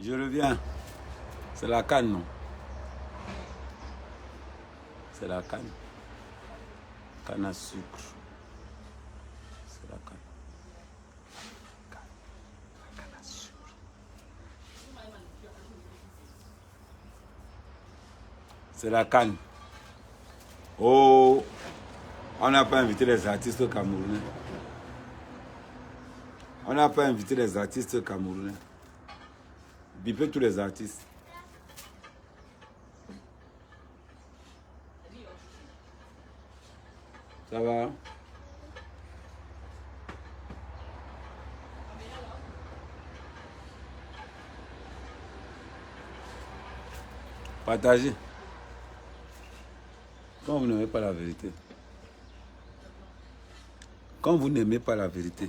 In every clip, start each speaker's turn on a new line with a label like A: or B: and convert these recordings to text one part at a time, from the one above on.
A: Je reviens. C'est la canne, non? C'est la canne. Canne à sucre. C'est la canne. Canne à sucre. C'est la canne. Oh, on n'a pas invité les artistes camerounais. On n'a pas invité les artistes camerounais. Bipez tous les artistes. Ça va? Partagez. Quand vous n'aimez pas la vérité. Quand vous n'aimez pas la vérité.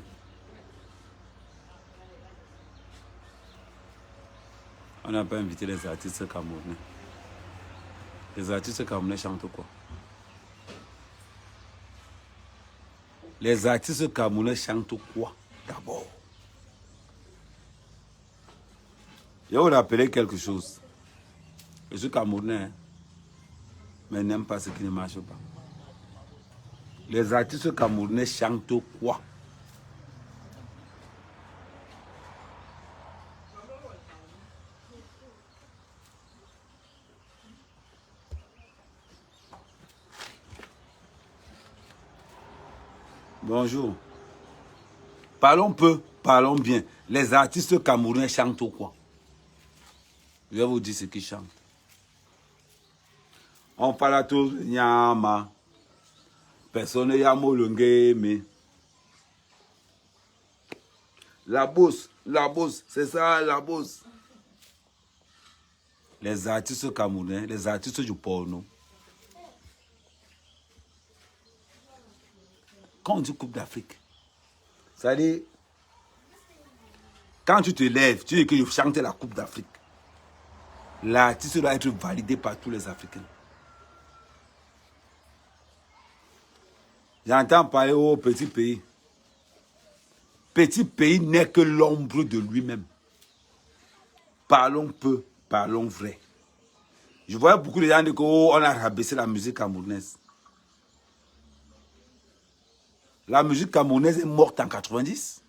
A: On n'a pas invité les artistes camerounais. Les artistes camerounais chantent quoi? Les artistes camerounais chantent quoi d'abord? Je vais vous rappeler quelque chose. Je suis camerounais, mais n'aime pas ce qui ne marche pas. Les artistes camerounais chantent quoi? Bonjour. Parlons peu, parlons bien. Les artistes camerounais chantent quoi? Je vais vous dire ce qu'ils chantent. On parle tous Nyama. Personne yamo lungeme. La bourse, c'est ça la bourse. Les artistes camerounais, les artistes du porno. Quand on dit Coupe d'Afrique, ça dit, quand tu te lèves, tu dis que je chante la Coupe d'Afrique. L'artiste doit être validé par tous les Africains. J'entends parler au petit pays. Petit pays n'est que l'ombre de lui-même. Parlons peu, parlons vrai. Je vois beaucoup de gens dire qu'on a rabaissé la musique camerounaise. La musique camerounaise est morte en 90.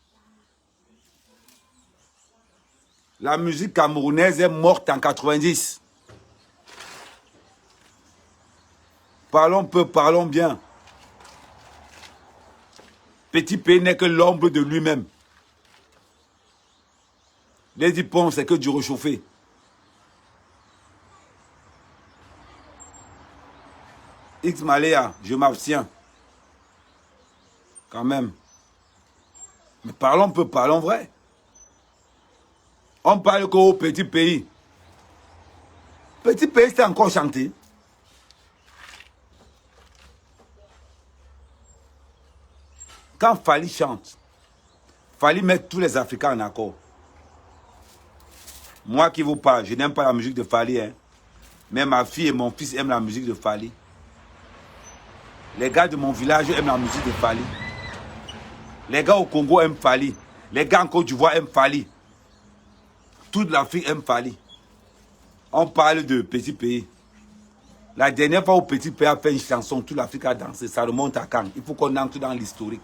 A: La musique camerounaise est morte en 90. Parlons peu, parlons bien. Petit pays n'est que l'ombre de lui-même. Les dipons, c'est que du réchauffé. X Maléa, je m'abstiens. Quand même. Mais parlons peu, parlons vrai. On parle qu'au petit pays. Petit pays, c'est encore chanté. Quand Fally chante, Fally met tous les Africains en accord. Moi qui vous parle, je n'aime pas la musique de Fally. Hein. Mais ma fille et mon fils aiment la musique de Fally. Les gars de mon village aiment la musique de Fally. Les gars au Congo aiment Fally. Les gars en Côte d'Ivoire aiment Fally. Toute l'Afrique aime Fally. On parle de petit pays. La dernière fois où petit pays a fait une chanson, toute l'Afrique a dansé. Ça remonte à quand? Il faut qu'on entre dans l'historique.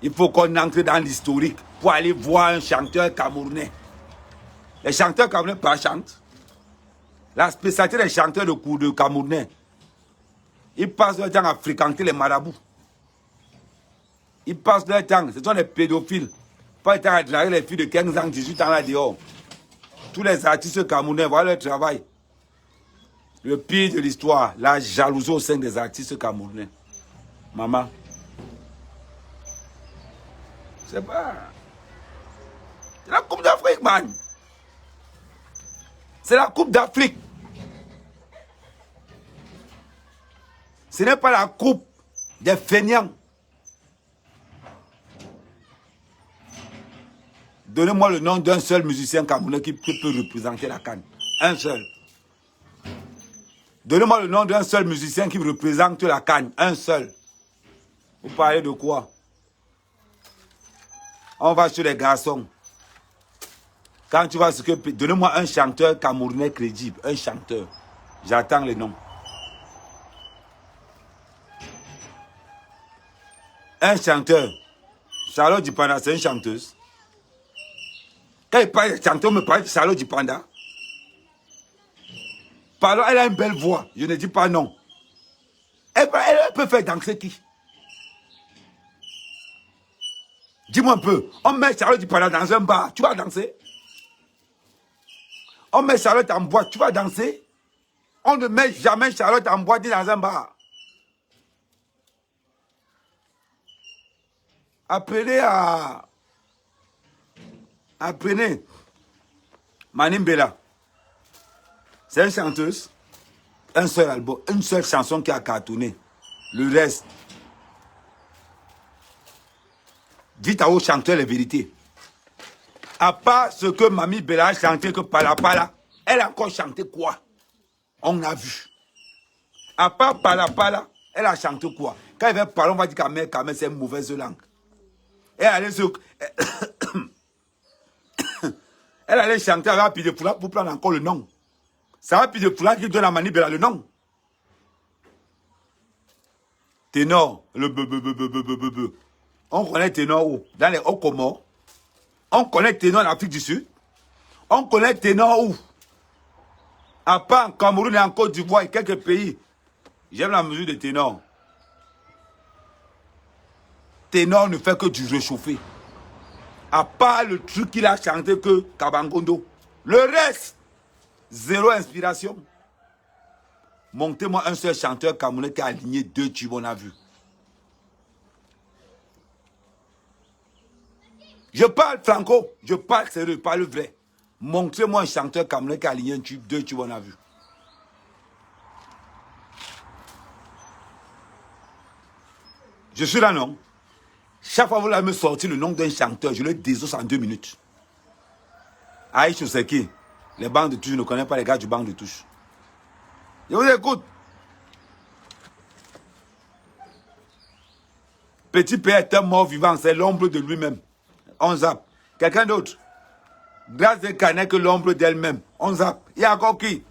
A: Il faut qu'on entre dans l'historique pour aller voir un chanteur camerounais. Les chanteurs camerounais pas chantent. La spécialité des chanteurs de camerounais, ils passent leur temps à fréquenter les marabouts. Ils passent leur temps, ce sont des pédophiles. Pas le temps à draguer les filles de 15 ans, 18 ans là dehors. Tous les artistes camerounais, voilà leur travail. Le pire de l'histoire, la jalousie au sein des artistes camerounais. Maman. C'est pas... C'est la Coupe d'Afrique, man. C'est la Coupe d'Afrique. Ce n'est pas la coupe des feignants. Donnez-moi le nom d'un seul musicien camerounais qui peut représenter la CAN. Un seul. Donnez-moi le nom d'un seul musicien qui représente la CAN. Un seul. Vous parlez de quoi? On va sur les garçons. Quand tu vois ce que... Donnez-moi un chanteur camerounais crédible. Un chanteur. J'attends les noms. Un chanteur. Charlotte Dipanda, c'est une chanteuse. Quand il parle de chanteur, on me parle de Charlotte Dipanda. Pardon, elle a une belle voix. Je ne dis pas non. Elle peut faire danser qui? Dis-moi un peu. On met Charlotte Dipanda dans un bar. Tu vas danser? On met Charlotte en boîte. Tu vas danser? On ne met jamais Charlotte en boîte dans un bar. Apprenez Manimbela. C'est une chanteuse. Un seul album, une seule chanson qui a cartonné. Le reste. Dites à vos chanteurs les vérités. À part ce que Mamie Bella a chanté, que Palapala, elle a encore chanté quoi? On a vu. À part Palapala, elle a chanté quoi? Quand elle va parler, on va dire qu'Amel, c'est une mauvaise langue. Elle allait chanter avec Api de Foula pour prendre encore le nom. C'est Api de Foula qui donne à Mamie Bella le nom. Ténor, le be. On connaît Ténor où? Dans les Hauts-Comores. On connaît Ténor en Afrique du Sud. On connaît Ténor où? À part en Cameroun et en Côte d'Ivoire et quelques pays. J'aime la musique de Ténor. Ténor ne fait que du réchauffer. À part le truc qu'il a chanté que Kabangondo. Le reste, zéro inspiration. Montez-moi un seul chanteur camerounais qui a aligné 2 tubes, on a vu. Je parle franco, je parle sérieux, je parle vrai. Montrez-moi un chanteur camerounais qui a aligné un tube, 2 tubes, on a vu. Je suis là, non? Chaque fois que vous allez me sortir le nom d'un chanteur, je le désosse en 2 minutes. Aïcha Seki, les bancs de touche, je ne connais pas les gars du banc de touche. Je vous écoute. Petit Père est un mort vivant, c'est l'ombre de lui-même. On zappe. Quelqu'un d'autre? Grâce de n'est que l'ombre d'elle-même. On zappe. Il y a encore qui?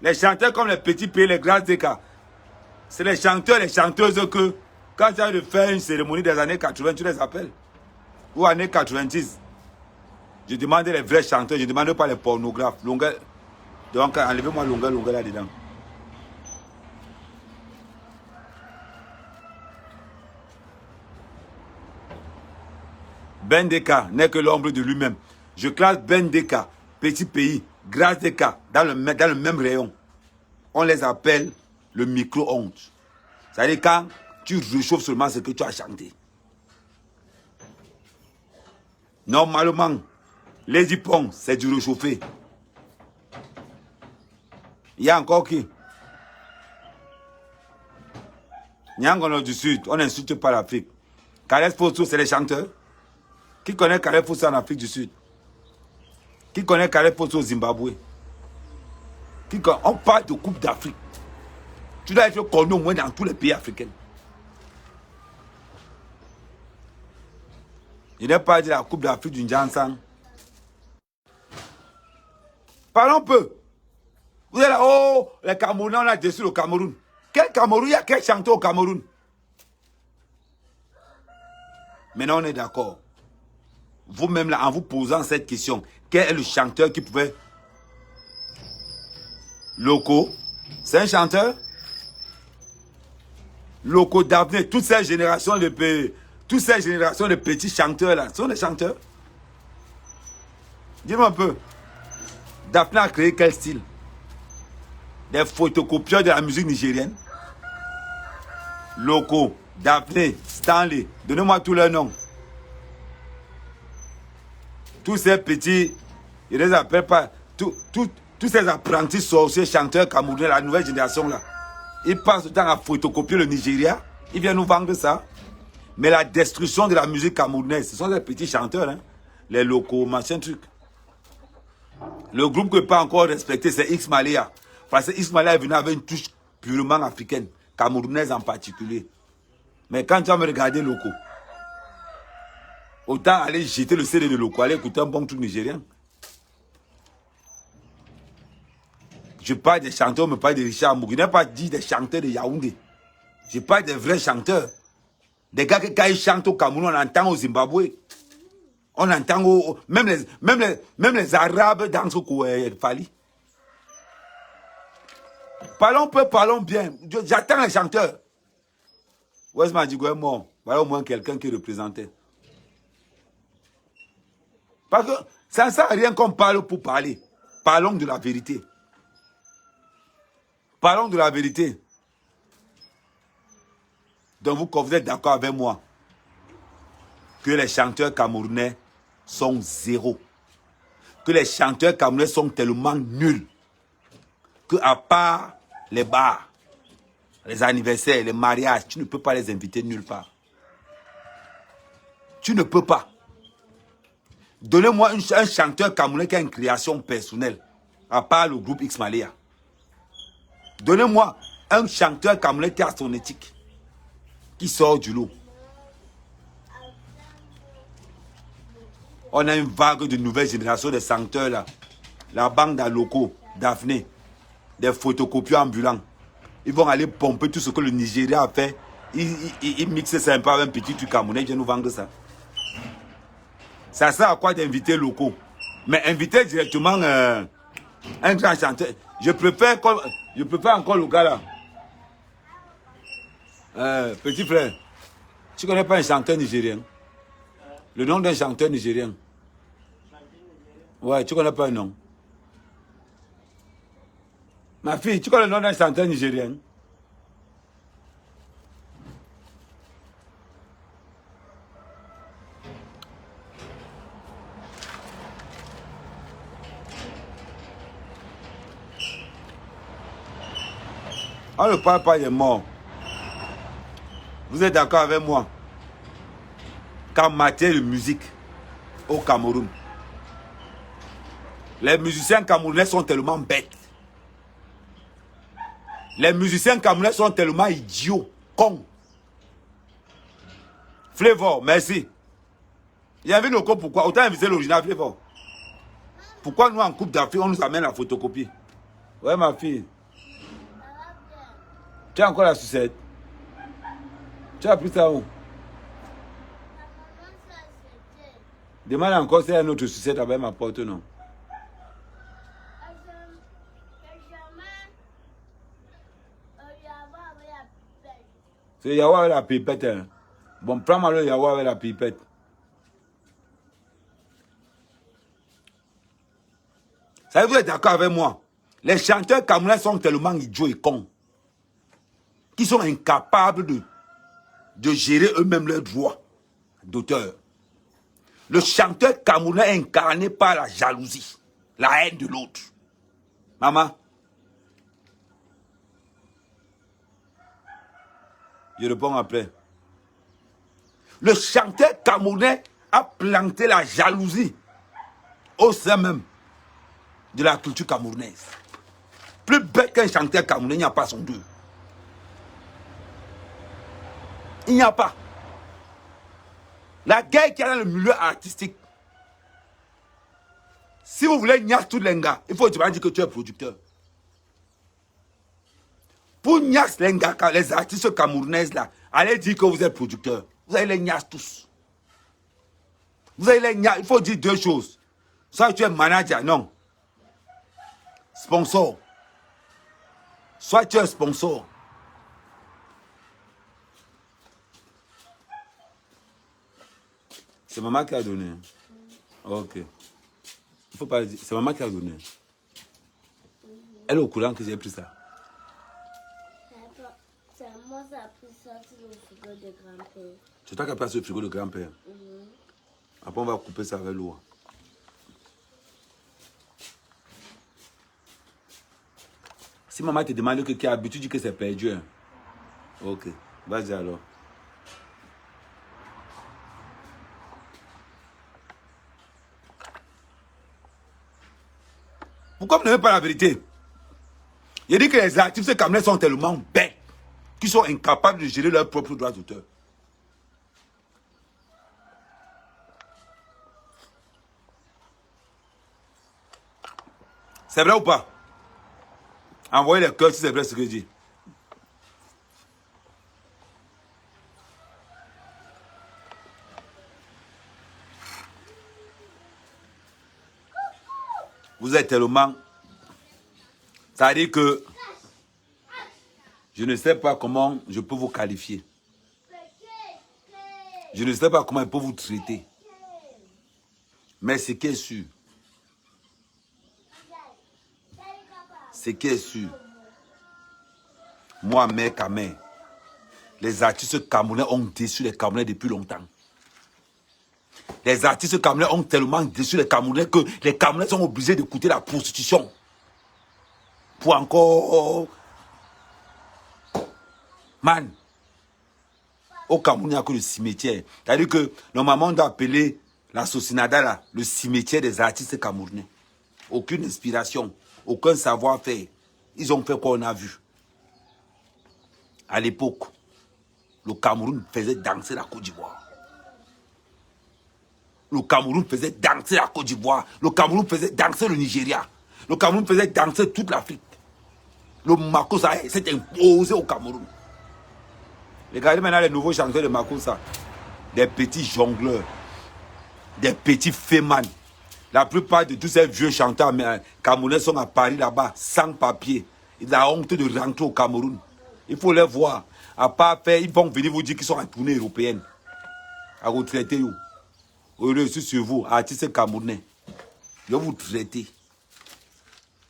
A: Les chanteurs comme les petits P, les Grâces de Cas. C'est les chanteurs, les chanteuses que, quand tu as de faire une cérémonie des années 80, tu les appelles. Ou années 90. Je demande les vrais chanteurs, je ne demande pas les pornographes. Longueur. Donc, enlevez-moi longueur là-dedans. Ben Deka n'est que l'ombre de lui-même. Je classe Ben Deka, petit pays, Grâce Deka, dans le même rayon. On les appelle le micro-ondes. C'est-à-dire quand tu réchauffes seulement ce que tu as chanté. Normalement, les hippons, c'est du réchauffé. Il y a encore qui? Nyangono du Sud, on n'insulte pas l'Afrique. Karel Fosso, c'est les chanteurs. Qui connaît Karel Fosso en Afrique du Sud? Qui connaît Karel Fosso au Zimbabwe? On parle de Coupe d'Afrique. Tu dois être connu au moins dans tous les pays africains. Je n'ai pas dit la Coupe d'Afrique du Njansan. Parlons peu. Vous êtes là, oh, les Camerounais, on a déçu le Cameroun. Quel Cameroun? Il y a quel chanteur au Cameroun? Maintenant, on est d'accord. Vous-même, là, en vous posant cette question, quel est le chanteur qui pouvait... Loco, c'est un chanteur? Loco Daphné, toutes ces générations de petits chanteurs, là, sont des chanteurs? Dis-moi un peu. Daphné a créé quel style? Des photocopieurs de la musique nigérienne? Loco, Daphné, Stanley, donnez-moi tous leurs noms. Tous ces petits, je ne les appelle pas, tous ces apprentis sorciers, chanteurs camerounais, la nouvelle génération là, ils passent le temps à photocopier le Nigeria, ils viennent nous vendre ça. Mais la destruction de la musique camerounaise, ce sont des petits chanteurs, hein? Les locaux, machin truc. Le groupe que pas encore respecté, c'est X Malia. Parce que X Malia est venu avec une touche purement africaine, camerounaise en particulier. Mais quand tu vas me regarder locaux, Autant aller jeter le CD de Loko, aller écouter un bon truc nigérien. Je parle des chanteurs, on me parle de Richard Mouk. Je n'ai pas dit des chanteurs de Yaoundé. Je parle des vrais chanteurs. Des gars qui, quand ils chantent au Cameroun, on entend au Zimbabwe. On entend même les Arabes dansent au Fali. Parlons peu, parlons bien. J'attends les chanteurs. West Madigou est mort. Voilà au moins quelqu'un qui représentait. Parce que ça ne sert à rien qu'on parle pour parler. Parlons de la vérité. Parlons de la vérité. Donc vous êtes d'accord avec moi que les chanteurs camerounais sont zéro. Que les chanteurs camerounais sont tellement nuls que à part les bars, les anniversaires, les mariages, tu ne peux pas les inviter nulle part. Tu ne peux pas. Donnez-moi un chanteur camerounais qui a une création personnelle, à part le groupe X Malaya. Donnez-moi un chanteur camerounais qui a son éthique, qui sort du lot. On a une vague de nouvelle génération de chanteurs là. La bande à locaux, Daphné, des photocopieurs ambulants. Ils vont aller pomper tout ce que le Nigeria a fait. Ils mixent ça un peu avec un petit truc camerounais, ils viennent nous vendre ça. Ça sert à quoi d'inviter locaux? Mais inviter directement un grand chanteur. Je préfère encore le gars là. Petit frère, tu connais pas un chanteur nigérien? Le nom d'un chanteur nigérien? Ouais, tu connais pas un nom? Ma fille, tu connais le nom d'un chanteur nigérien? On ne parle pas des morts. Vous êtes d'accord avec moi? Qu'en matière de musique au Cameroun, les musiciens camerounais sont tellement bêtes. Les musiciens camerounais sont tellement idiots, cons. Flavor, merci. Il y avait le coup pourquoi? Autant inviter l'original Flavor. Pourquoi nous en Coupe d'Afrique, on nous amène la photocopie? Ouais, ma fille. Tu as encore la sucette? Tu as pris ça où? Demande encore si il y a une autre sucette avec ma porte, non? C'est Yawa avec la pipette. Hein. Bon, prends-moi le Yawa avec la pipette. Ça veut dire que vous êtes d'accord avec moi? Les chanteurs camerounais sont tellement idiots et cons qu'ils sont incapables de gérer eux-mêmes leurs droits d'auteur. Le chanteur camerounais est incarné par la jalousie, la haine de l'autre. Maman, je réponds après. Le chanteur camerounais a planté la jalousie au sein même de la culture camerounaise. Plus bête qu'un chanteur camerounais, il n'y a pas son deux. Il n'y a pas. La guerre qu'il y a dans le milieu artistique. Si vous voulez niaque tous les gars, il faut te dire que tu es producteur. Pour niaque les gars, les artistes camerounaises là, allez dire que vous êtes producteur. Vous allez les niaque tous. Vous allez les niaque. Il faut dire deux choses. Soit tu es manager, non. Sponsor. Soit tu es sponsor. C'est maman qui a donné. Ok. Il ne faut pas le dire. C'est maman qui a donné. Elle est au courant que j'ai pris ça.
B: C'est moi qui a pris ça sur le frigo de grand-père.
A: C'est toi qui as pris ça sur le frigo de grand-père. Après, on va couper ça avec l'eau. Si maman te demande que qui a habitué, tu dis que c'est perdu. Hein. Ok. Vas-y alors. Pourquoi vous n'avez pas la vérité? Il dit que les artistes camerounais sont tellement bêtes qu'ils sont incapables de gérer leurs propres droits d'auteur. C'est vrai ou pas? Envoyez les cœurs si c'est vrai ce que je dis. Vous êtes tellement... Ça veut dire que... Je ne sais pas comment je peux vous qualifier. Je ne sais pas comment je peux vous traiter. Mais ce qui est sûr... Ce qui est sûr... Moi, mec à main, les artistes camerounais ont déçu les Camerounais depuis longtemps. Les artistes camerounais ont tellement déçu les Camerounais que les Camerounais sont obligés d'écouter la prostitution. Pour encore... Man, au Cameroun, il n'y a que le cimetière. C'est-à-dire que normalement, on doit appeler la Sosinada là, le cimetière des artistes camerounais. Aucune inspiration, aucun savoir-faire. Ils ont fait quoi on a vu. À l'époque, le Cameroun faisait danser la Côte d'Ivoire. Le Cameroun faisait danser la Côte d'Ivoire. Le Cameroun faisait danser le Nigeria. Le Cameroun faisait danser toute l'Afrique. Le Makossa s'est imposé au Cameroun. Regardez maintenant les nouveaux chanteurs de Makossa. Des petits jongleurs. Des petits fémans. La plupart de tous ces vieux chanteurs camerounais sont à Paris là-bas, sans papier. Ils ont honte de rentrer au Cameroun. Il faut les voir. À part faire, ils vont venir vous dire qu'ils sont en tournée européenne. À vous traiter. Je suis sur vous, artistes camerounais. Je vais vous traiter.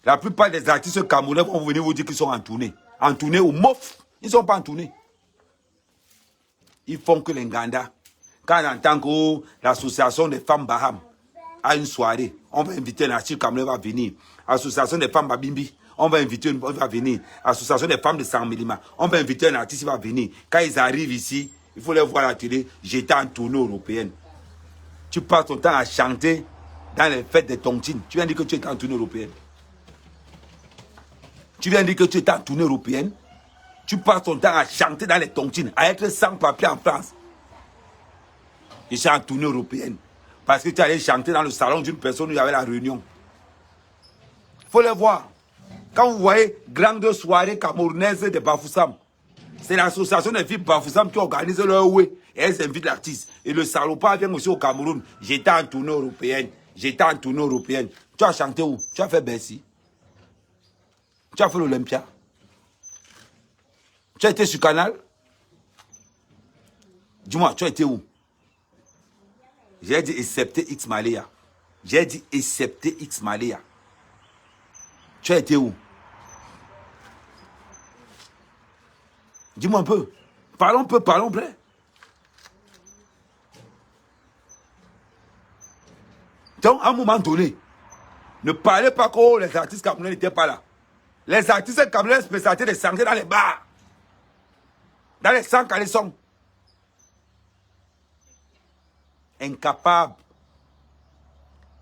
A: La plupart des artistes camerounais vont venir vous dire qu'ils sont en tournée. En tournée ou mof. Ils ne sont pas en tournée. Ils font que les Nganda. Quand on entend que l'association des femmes Baham a une soirée, on va inviter un artiste camerounais va venir. L'association des femmes Babimbi, on va inviter une va venir. L'association des femmes de Saint-Mélima, on va inviter un artiste qui va venir. Quand ils arrivent ici, il faut les voir à la télé. J'étais en tournée européenne. Tu passes ton temps à chanter dans les fêtes des tontines. Tu viens dire que tu es en tournée européenne. Tu viens dire que tu es en tournée européenne. Tu passes ton temps à chanter dans les tontines, à être sans papier en France. Je suis en tournée européenne. Parce que tu allais chanter dans le salon d'une personne où il y avait la réunion. Il faut les voir. Quand vous voyez grande soirée camerounaise de Bafoussam, c'est l'association des filles Bafoussam qui organise leur oué. Et elles invitent l'artiste. Et le salopard vient aussi au Cameroun. J'étais en tournée européenne. J'étais en tournée européenne. Tu as chanté où? Tu as fait Bercy. Tu as fait l'Olympia. Tu as été sur Canal. Dis-moi, tu as été où? J'ai dit excepté X Maléa. J'ai dit excepté X Maléa. Tu as été où? Dis-moi un peu. Parlons peu, parlons plein. Donc, à un moment donné, ne parlez pas que les artistes camerounais n'étaient pas là. Les artistes camerounais spécialisés de santé dans les bars. Dans les sans caleçons. Incapables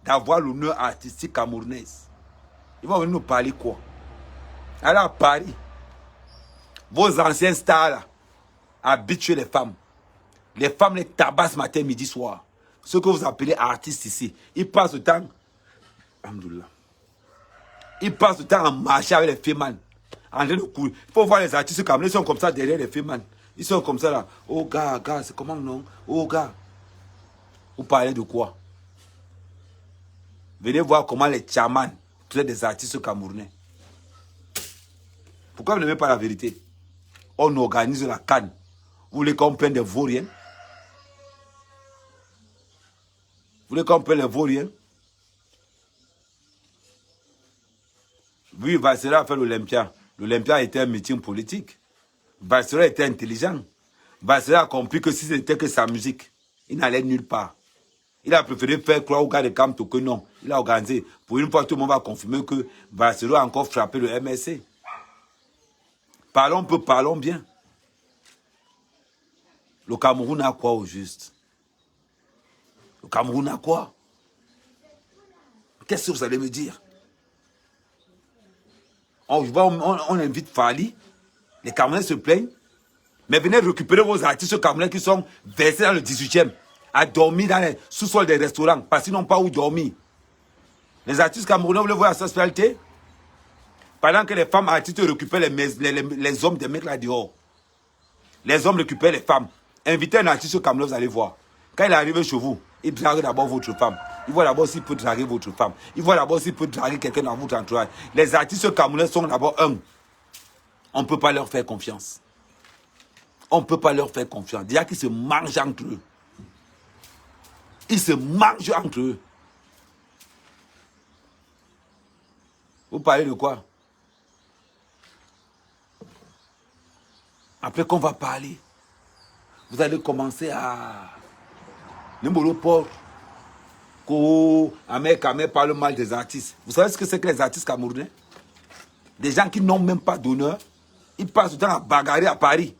A: d'avoir l'honneur artistique camerounaise. Ils vont venir nous parler quoi? Alors à Paris, vos anciens stars là, habituent les femmes. Les femmes les tabassent matin, midi, soir. Ce que vous appelez artistes ici, ils passent le temps, alhamdoulilah, ils passent le temps à marcher avec les femmes, en train de courir. Il faut voir les artistes camerounais, ils sont comme ça derrière les femmes. Ils sont comme ça là. Oh gars, c'est comment non? Oh gars. Vous parlez de quoi? Venez voir comment les chamans traitent des artistes camerounais. Pourquoi vous n'aimez pas la vérité? On organise la canne. Vous voulez qu'on prenne des vauriens? Vous voulez qu'on prenne les vauriens? Oui, Valsera a fait l'Olympia. L'Olympia était un meeting politique. Valsera était intelligent. Valsera a compris que si c'était que sa musique, il n'allait nulle part. Il a préféré faire croire au gars de Camto que non. Il a organisé. Pour une fois, tout le monde va confirmer que Valsera a encore frappé le MSC. Parlons peu, parlons bien. Le Cameroun a quoi au juste? Le Cameroun a quoi? Qu'est-ce que vous allez me dire? On invite Fali. Les Camerounais se plaignent. Mais venez récupérer vos artistes camerounais qui sont versés dans le 18e. À dormir dans les sous-sols des restaurants. Parce qu'ils n'ont pas où dormir. Les artistes camerounais, vous les voyez à sa spécialité? Pendant que les femmes artistes récupèrent les hommes des mecs là dehors. Les hommes récupèrent les femmes. Invitez un artiste au Cameroun, vous allez voir. Quand il arrive chez vous, il drague d'abord votre femme. Il voit d'abord s'il peut draguer votre femme. Il voit d'abord s'il peut draguer quelqu'un dans votre entourage. Les artistes camerounais sont d'abord un. On ne peut pas leur faire confiance. On ne peut pas leur faire confiance. Déjà qu'ils se mangent entre eux. Ils se mangent entre eux. Vous parlez de quoi? Après qu'on va parler, vous allez commencer à... Numéro port. Ahmed Kamé parle mal des artistes. Vous savez ce que c'est que les artistes camerounais? Des gens qui n'ont même pas d'honneur. Ils passent du temps à bagarrer à Paris.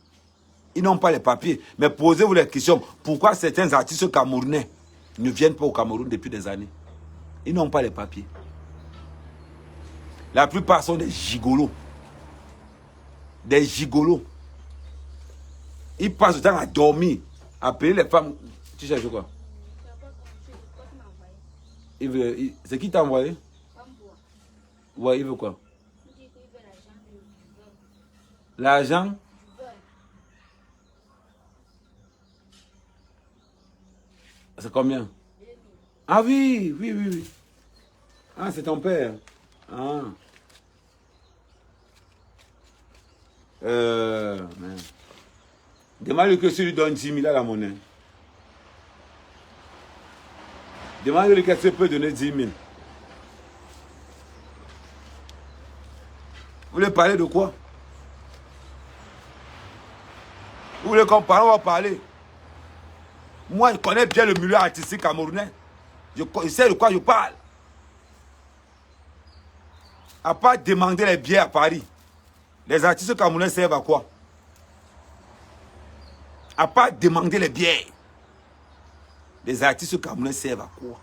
A: Ils n'ont pas les papiers. Mais posez-vous la question, pourquoi certains artistes camerounais ne viennent pas au Cameroun depuis des années? Ils n'ont pas les papiers. La plupart sont des gigolos. Des gigolos. Ils passent du temps à dormir, à payer les femmes. Tu cherches quoi? C'est qui t'a envoyé? Ouais, il veut quoi? L'argent? C'est combien? Ah oui, oui, oui, oui. Ah, c'est ton père. Ah. Merde. Demande-lui que si lui donne 10 000 à la monnaie. Demande-lui qu'est-ce qu'il peut donner 10 000. Vous voulez parler de quoi? Vous voulez qu'on parle? On va parler. Moi, je connais bien le milieu artistique camerounais. Je sais de quoi je parle. À part demander les billets à Paris, les artistes camerounais servent à quoi? À part demander les billets, les artistes camerounais servent à quoi?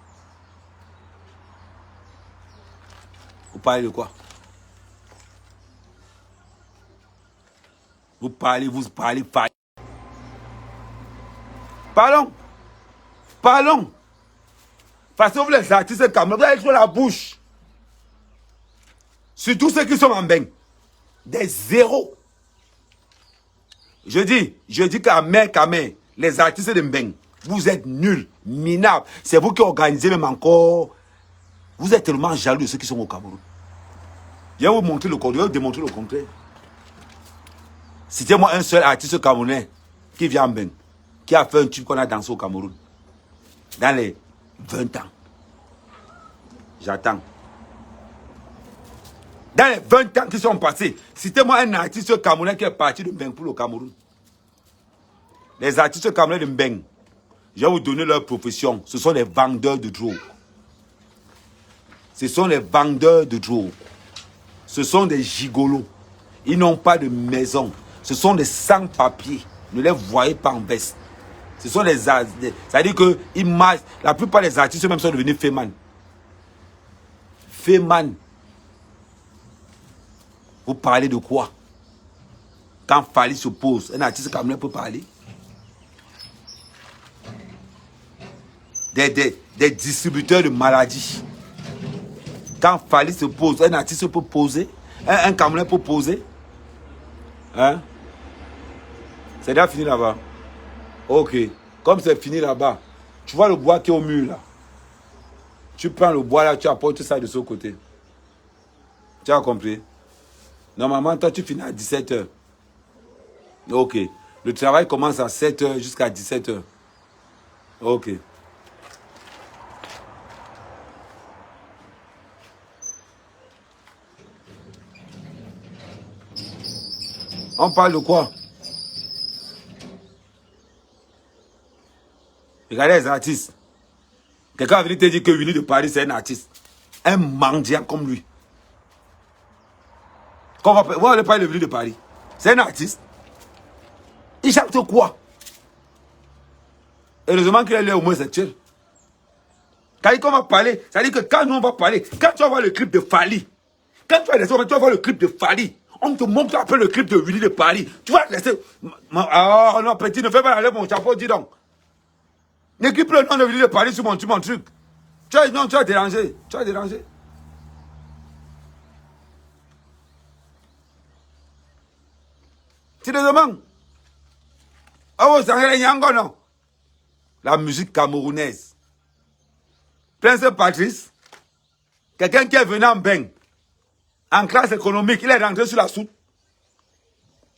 A: Vous parlez de quoi? Vous parlez. Parlons. Parlons. Parce que vous, les artistes camerounais, vous avez trop la bouche. Surtout ceux qui sont en bain. Des zéros. Je dis qu'à main, les artistes de Mbeng, vous êtes nuls, minables. C'est vous qui organisez même encore. Vous êtes tellement jaloux de ceux qui sont au Cameroun. Je vais vous montrer le contraire, je vais vous démontrer le contraire. Citez-moi un seul artiste camerounais qui vient en Mbeng, qui a fait un tube qu'on a dansé au Cameroun. Dans les 20 ans. J'attends. Dans les 20 ans qui sont passés, citez-moi un artiste camerounais qui est parti de Mbeng pour le Cameroun. Les artistes camerounais de Mbeng, je vais vous donner leur profession. Ce sont les vendeurs de drogue. Ce sont les vendeurs de drogue. Ce sont des gigolos. Ils n'ont pas de maison. Ce sont des sans-papiers. Ne les voyez pas en veste. Ce sont des... C'est-à-dire que la plupart des artistes même sont devenus féman. Féman. Vous parlez de quoi? Quand Fally se pose, un artiste camerounais peut parler. Des distributeurs de maladies. Quand Fally se pose, un artiste peut poser. Un Camerounais peut poser. Hein? C'est déjà fini là-bas. Ok. Comme c'est fini là-bas, tu vois le bois qui est au mur là. Tu prends le bois là, tu apportes ça de ce côté. Tu as compris? Normalement, toi, tu finis à 17h. Ok. Le travail commence à 7h jusqu'à 17h. Ok. On parle de quoi? Regardez les artistes. Quelqu'un a venu te dire que Willy de Paris, c'est un artiste. Un mendiant comme lui. Quand on va parler de Willy de Paris. C'est un artiste. Il chante quoi? Heureusement qu'il est là homosexuel. Quand on va parler, ça dit que quand nous on va parler, quand tu vas voir le clip de Fally, quand tu vas voir le clip de Fally, on te montre après le clip de Willy de Paris. Tu vas laisser. Ah non, petit, ne fais pas enlever mon chapeau, dis donc. N'écris plus le nom de Willy de Paris sur mon truc. Non, tu vas déranger. Tu vas déranger. Tu te demandes. Oh, ça c'est Nyango, non? La musique camerounaise. Prince Patrice, quelqu'un qui est venu en bain, en classe économique, il est rentré sur la soute.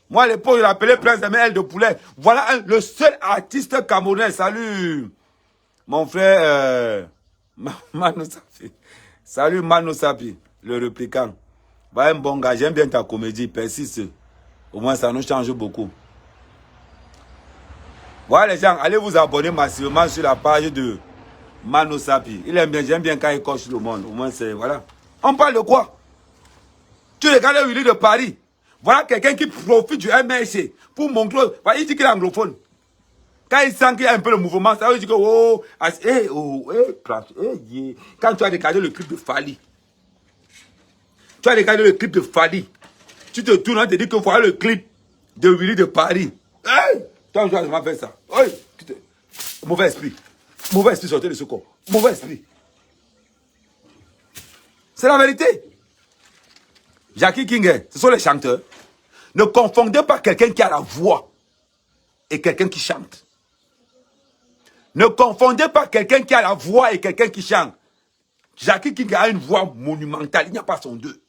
A: Moi, à l'époque, je l'appelais Prince de Mel de Poulet. Voilà le seul artiste camerounais. Salut, mon frère Mano Sapi. Salut Mano Sapi, le répliquant. Va un bon gars, j'aime bien ta comédie, persiste. Au moins, ça nous change beaucoup. Voilà les gens, allez vous abonner massivement sur la page de Mano Sapi. Il aime bien, j'aime bien quand il coche le monde. Au moins, c'est, voilà. On parle de quoi? Tu regardes Willy de Paris. Voilà quelqu'un qui profite du MRC pour montrer. Voilà, il dit qu'il est anglophone. Quand il sent qu'il y a un peu le mouvement, ça veut dire que, oh, quand tu as regardé le clip de Fali, tu as regardé le clip de Fali, tu te tournes et te dis que voilà le clip de Willy de Paris. Hey! Toi, tu vas faire ça. Hey! Mauvais esprit. Mauvais esprit, sortez de ce corps. Mauvais esprit. C'est la vérité. Jackie King, ce sont les chanteurs. Ne confondez pas quelqu'un qui a la voix et quelqu'un qui chante. Ne confondez pas quelqu'un qui a la voix et quelqu'un qui chante. Jackie King a une voix monumentale, il n'y a pas son deux.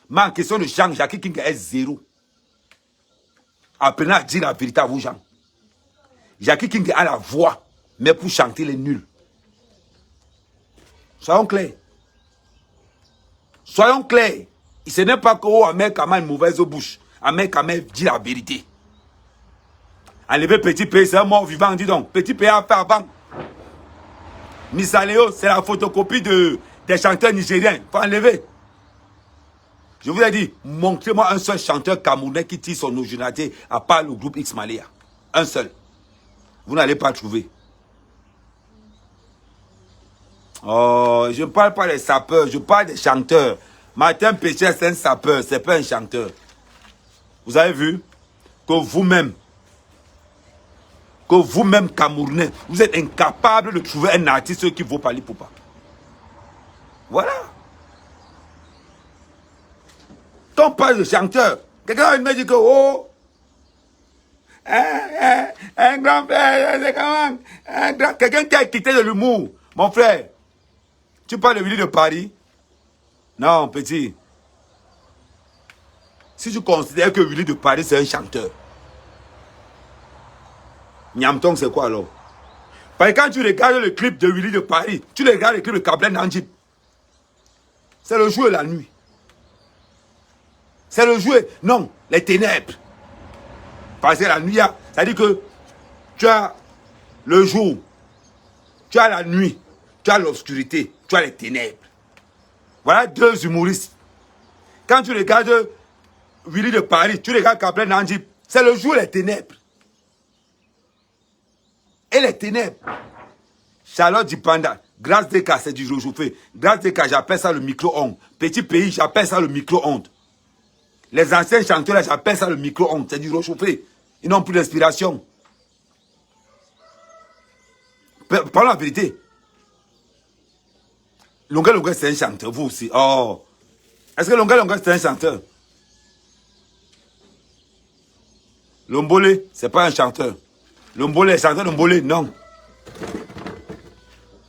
A: Mais en question de chant, Jackie King est zéro. Apprenez à dire la vérité à vos gens. Jackie King a la voix, mais pour chanter, il est nul. Soyons clairs. Soyons clairs. Ce n'est pas que un mec a une mauvaise bouche. Un mec a dit la vérité. Enlever Petit Pays, c'est un mort vivant, dis donc. Petit Pays a fait avant. Misaleo, c'est la photocopie des chanteurs nigériens. Il faut enlever. Je vous ai dit, montrez-moi un seul chanteur camerounais qui tire son originalité à part le groupe X Malaya. Un seul. Vous n'allez pas trouver. Oh, je ne parle pas des sapeurs, je parle des chanteurs. Martin Péché, c'est un sapeur, c'est pas un chanteur. Vous avez vu que vous-même, Camerounais, vous êtes incapable de trouver un artiste qui vaut parler pour pas. Voilà. Quand on parle de chanteur, quelqu'un me dit que, oh, un grand frère, c'est comment, quelqu'un qui a quitté de l'humour. Mon frère, tu parles de Willy de Paris? Non, petit. Si tu considères que Willy de Paris, c'est un chanteur, Niamtong, c'est quoi alors? Parce que quand tu regardes le clip de Willy de Paris, tu regardes le clip de Kablen Nanjib, c'est le jour et la nuit. C'est le jour, non, les ténèbres. Parce que la nuit, ça dit que tu as le jour, tu as la nuit, tu as l'obscurité, tu as les ténèbres. Voilà deux humoristes. Quand tu regardes Willy de Paris, tu regardes Kablen Nanjib, c'est le jour et les ténèbres. Et les ténèbres. Charlotte Dipanda, Grâce Deka, c'est du réchauffé. Grâce Deka, j'appelle ça le micro-ondes. Petit Pays, j'appelle ça le micro-ondes. Les anciens chanteurs, j'appelle ça le micro-ondes. C'est du réchauffé. Ils n'ont plus d'inspiration. Parlons la vérité. Longa Longa, c'est un chanteur, vous aussi. Oh. Est-ce que Longa Longa, c'est un chanteur? Lombole, c'est pas un chanteur. Lombole, chanteur Lombole, non.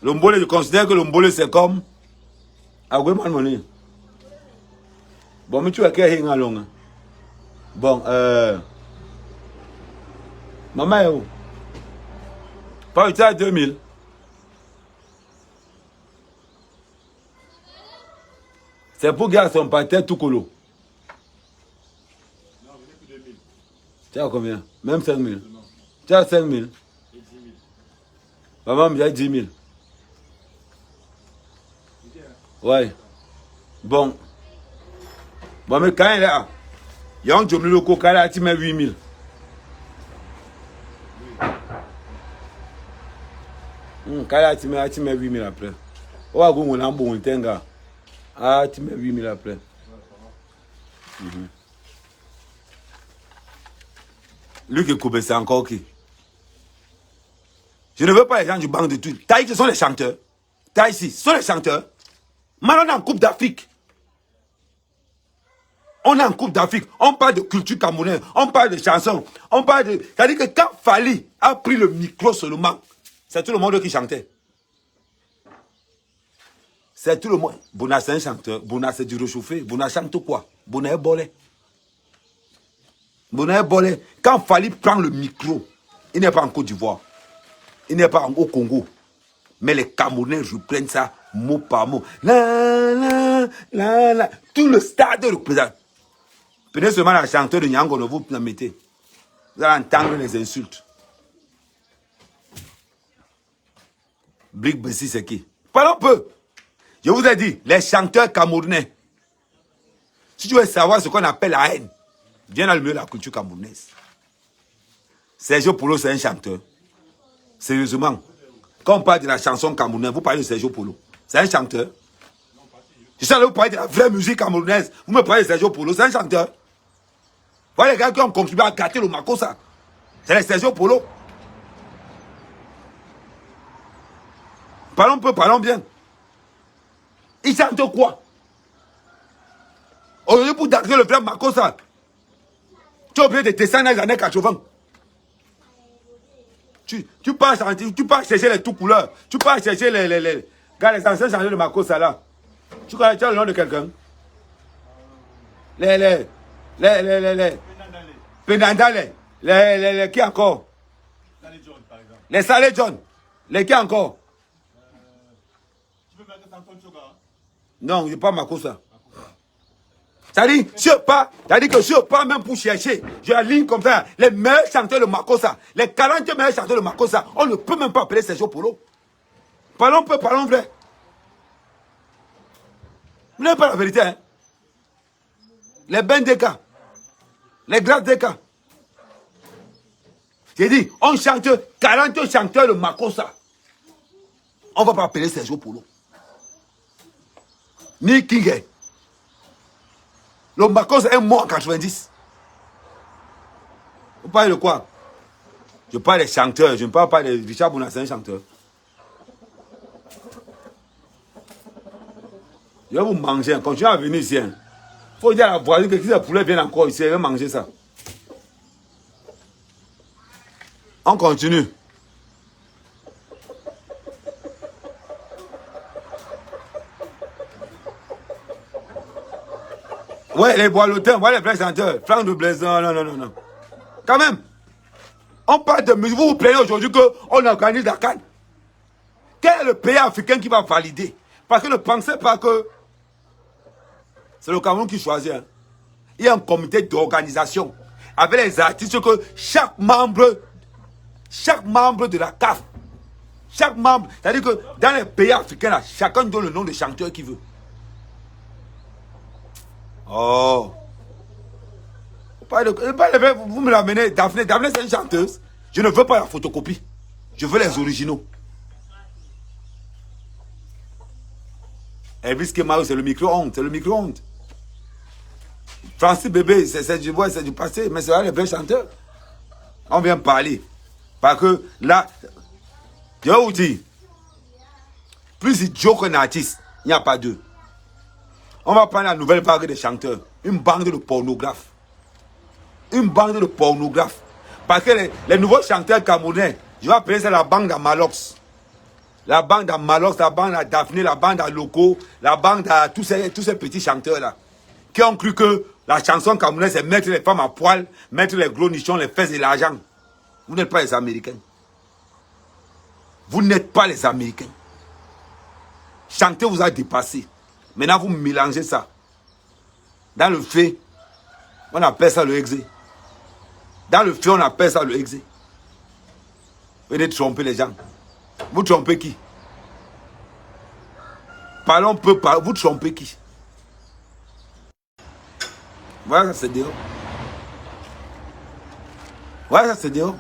A: Lombole, je considère que Lombole, c'est comme Agoueman Moni. Bon, mais tu as qu'à y aller. Bon, maman est où? Pas à 2000. C'est pour garder son pâté tout colo.
C: Non, venez pour 2000.
A: Tu as combien? Même 5000. Tu as 5000.
C: Et 10 000.
A: Maman me dit 10 000. Ouais. Bon. Bon, mais quand il est là, il y a un job le coca là, tu mets 8 000. Quand là, tu mets 8 000 après. Oh, à on a un bon tenga. Ah, tu mets 8 000 après. Lui qui coupe, c'est encore qui? Je ne veux pas les gens du banc de tout. Taï, ce sont les chanteurs. Taï, ici, ce sont les chanteurs. Maintenant, en Coupe d'Afrique, On est en Coupe d'Afrique, on parle de culture camerounaise, on parle de chansons, on parle de... C'est-à-dire que quand Fally a pris le micro seulement, c'est tout le monde qui chantait. C'est tout le monde. Bouna, c'est un chanteur. Bouna, c'est du réchauffé. Bouna chante quoi? Bouna est bolé. Bouna est bolé. Quand Fally prend le micro, il n'est pas en Côte d'Ivoire. Il n'est pas au Congo. Mais les Camerounais reprennent ça mot par mot. La, la, la, la. Tout le stade représente. Prenez seulement la chanteuse de Nyango, vous la mettez. Vous allez entendre les insultes. Brick Bessie, c'est qui? Parlons un peu. Je vous ai dit, les chanteurs camerounais. Si tu veux savoir ce qu'on appelle la haine, viens dans le milieu de la culture camerounaise. Sergio Polo, c'est un chanteur. Sérieusement. Quand on parle de la chanson camerounaise, vous parlez de Sergio Polo. C'est un chanteur. Je suis allé vous parler de la vraie musique camerounaise. Vous me parlez de Sergio Polo, c'est un chanteur. Voilà les gars qui ont contribué à gâter le Makossa. C'est les Sergio Polo. Parlons peu, parlons bien. Ils chantent quoi? Aujourd'hui, pour gâter le vrai Makossa, tu as oublié de descendre dans les années 80. Tu pars chercher les tout couleurs. Tu pars chercher les gars, les anciens chanteurs de Makossa là. Tu as le nom de quelqu'un? Les Penandale. Les qui encore?
C: Saleh John, par exemple.
A: Les Saleh John. Les qui encore?
C: Tu peux mettre Santon Choga?
A: Non, je ne pas Makossa. C'est-à-dire, que je pars même pour chercher, je aligne comme ça, les meilleurs chanteurs de Makossa, les 40 meilleurs chanteurs de Makossa, on ne peut même pas appeler Sergio Polo. Parlons peu, parlons vrai. Vous n'avez pas la vérité, hein? Les Ben Deka, les Gras Deka. J'ai dit, on chante 40 chanteurs de Makossa. On ne va pas appeler Sergio Polo. Ni King. Le Makossa est mort en 90. Vous parlez de quoi? Je parle des chanteurs, je ne parle pas de Richard Bouna, c'est un chanteur. Je vais vous manger, continuez à venir ici. Il faut dire à la voisine que si les poulets viennent encore ici, elle va manger ça. On continue. Ouais, les boilotins, voilà les vrais chanteurs. Franck de Blaison, non. Quand même, on parle de musique. Vous vous plaignez aujourd'hui qu'on organise la CAN. Quel est le pays africain qui va valider? Parce que ne pensez pas que c'est le Cameroun qui choisit. Hein. Il y a un comité d'organisation avec les artistes que chaque membre de la CAF, chaque membre, c'est-à-dire que dans les pays africains, là, chacun donne le nom de chanteur qu'il veut. Oh. Vous me l'amenez, Daphné. Daphné, c'est une chanteuse. Je ne veux pas la photocopie. Je veux les originaux. Elvis Kemaro, c'est le micro-ondes. C'est le micro-ondes. Francis Bébé, c'est du passé. Mais c'est là les vrais chanteurs. On vient parler. Parce que là, je vais vous dire, plus idiot qu'un artiste, il n'y a pas deux. On va prendre la nouvelle vague des chanteurs. Une bande de pornographes. Une bande de pornographes. Parce que les nouveaux chanteurs camerounais, je vais appeler ça la bande à Malox. La bande à Malox, la bande à Daphné, la bande à Loco, la bande à tous ces petits chanteurs-là. Qui ont cru que la chanson camerounaise, c'est mettre les femmes à poil, mettre les gros nichons, les fesses et l'argent. Vous n'êtes pas les Américains. Vous n'êtes pas les Américains. Chanter vous a dépassé. Maintenant, vous mélangez ça. Dans le fait, on appelle ça le exé. Dans le fait, on appelle ça le exé. Vous venez de tromper les gens. Vous trompez qui? Parlons peu, vous trompez qui? Voilà, ça c'est dehors. Voilà, ça c'est dehors.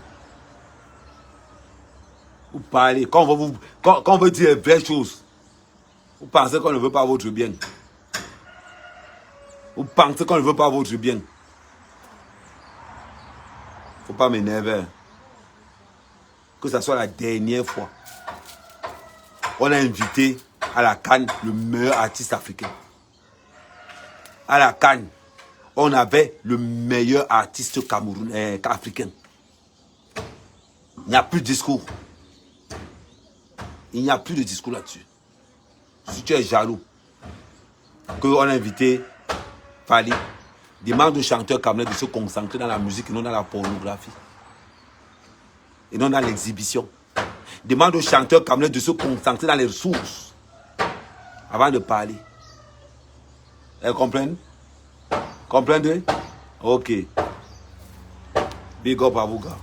A: Vous parlez, quand on veut dire les vraies choses, vous pensez qu'on ne veut pas votre bien. Vous pensez qu'on ne veut pas votre bien. Faut pas m'énerver. Que ce soit la dernière fois. On a invité à la CAN le meilleur artiste africain. À la CAN, on avait le meilleur artiste camerounais, africain. Il n'y a plus de discours. Il n'y a plus de discours là-dessus. Si tu es jaloux, qu'on a invité Fali, demande aux chanteurs camerounais de se concentrer dans la musique et non dans la pornographie. Et non dans l'exhibition. Demande aux chanteurs camerounais de se concentrer dans les ressources avant de parler. Elles comprennent? Comprendrez? Ok. Big up à vous, gars.